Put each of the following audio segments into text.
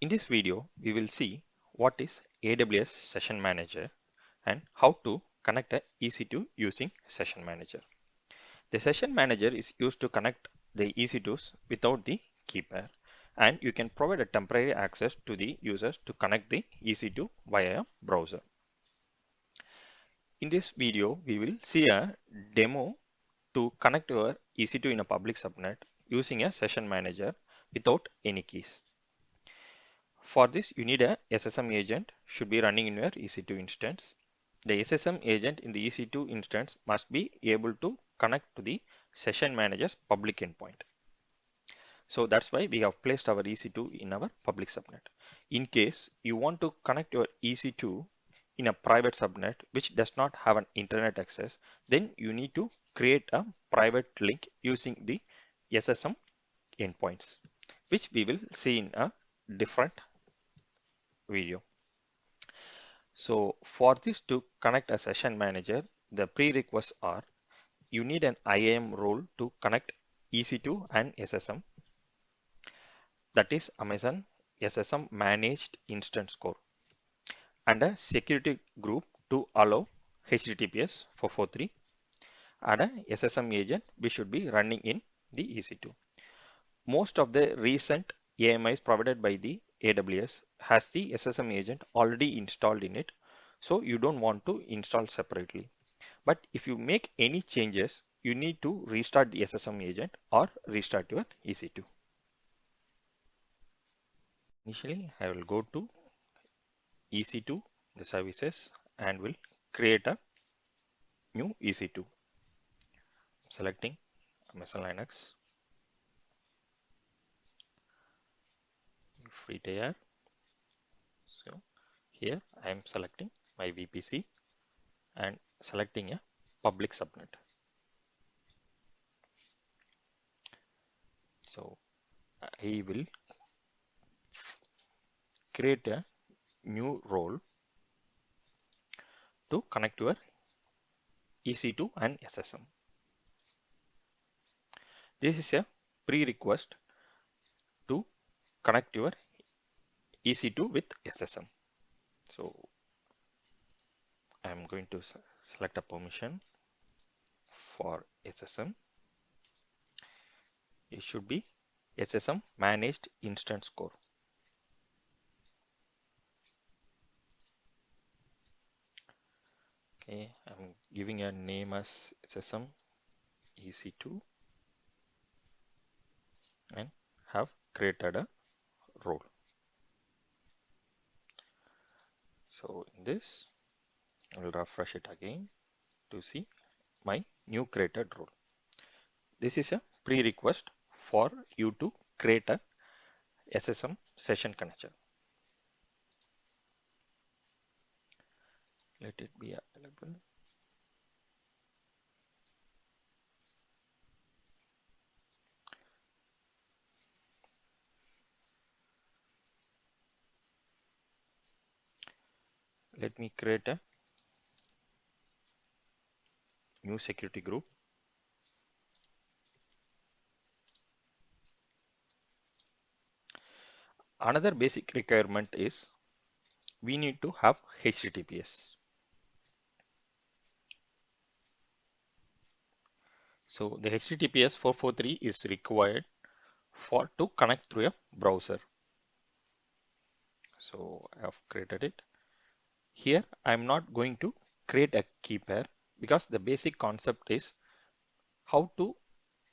In this video, we will see what is AWS Session Manager and how to connect a EC2 using Session Manager. The Session Manager is used to connect the EC2s without the key pair, and you can provide a temporary access to the users to connect the EC2 via a browser. In this video, we will see a demo to connect your EC2 in a public subnet using a Session Manager without any keys. For this, you need a SSM agent should be running in your EC2 instance. The SSM agent in the EC2 instance must be able to connect to the session manager's public endpoint. So that's why we have placed our EC2 in our public subnet. In case you want to connect your EC2 in a private subnet which does not have an internet access, then you need to create a private link using the SSM endpoints, which we will see in a different video. So for this to connect a session manager, the prerequisites are you need an IAM role to connect EC2 and SSM, that is Amazon SSM Managed Instance Core, and a security group to allow HTTPS 443 and a SSM agent which should be running in the EC2. Most of the recent AMIs provided by the AWS has the SSM agent already installed in it, so you don't want to install separately. But if you make any changes, you need to restart the SSM agent or restart your EC2. Initially, I will go to EC2, the services, and will create a new EC2. Selecting Amazon Linux, free tier. So here I am selecting my VPC and selecting a public subnet. So I will create a new role to connect your EC2 and SSM. This is a prerequisite to connect your EC2 with SSM. So I'm going to select a permission for SSM. It should be SSM Managed Instance Core. Okay, I'm giving a name as SSM EC2 and have created a role. So in this, I will refresh it again to see my new created role. This is a prerequisite for you to create a SSM session connection. Let it be available. Let me create a new security group. Another basic requirement is we need to have HTTPS. So the HTTPS 443 is required for to connect through a browser. So I have created it. Here I'm not going to create a key pair because the basic concept is how to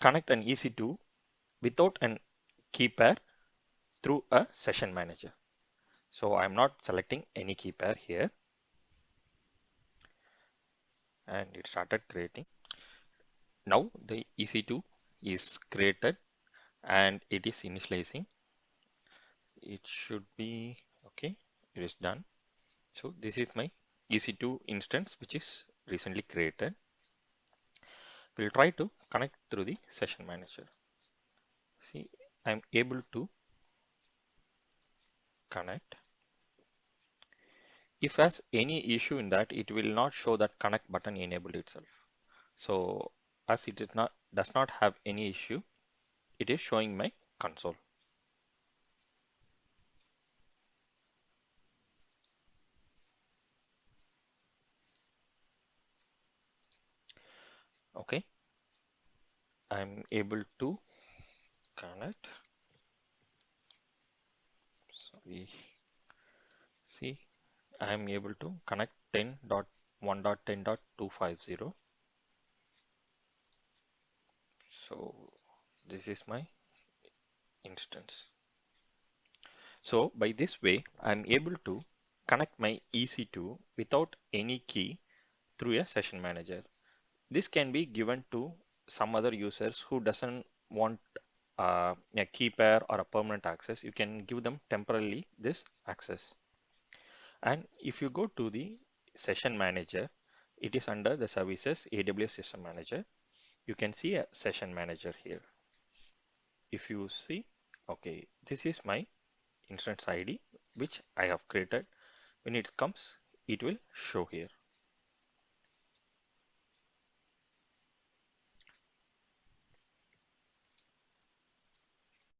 connect an EC2 without an key pair through a session manager. So I'm not selecting any key pair here, and it started creating. Now the EC2 is created and it is initializing. It should be okay. It is done. So this is my EC2 instance which is recently created. We'll try to connect through the session manager. See, I'm able to connect. If has any issue in that, it will not show that connect button enabled itself. So as it is not does not have any issue, it is showing my console. Okay, I'm able to connect. Sorry, see, I'm able to connect 10.1.10.250. So this is my instance. So by this way, I'm able to connect my EC2 without any key through a session manager. This can be given to some other users who doesn't want a key pair or a permanent access. You can give them temporarily this access. And if you go to the session manager, it is under the services AWS System Manager. You can see a session manager here. If you see, okay, this is my instance ID which I have created. When it comes, it will show here.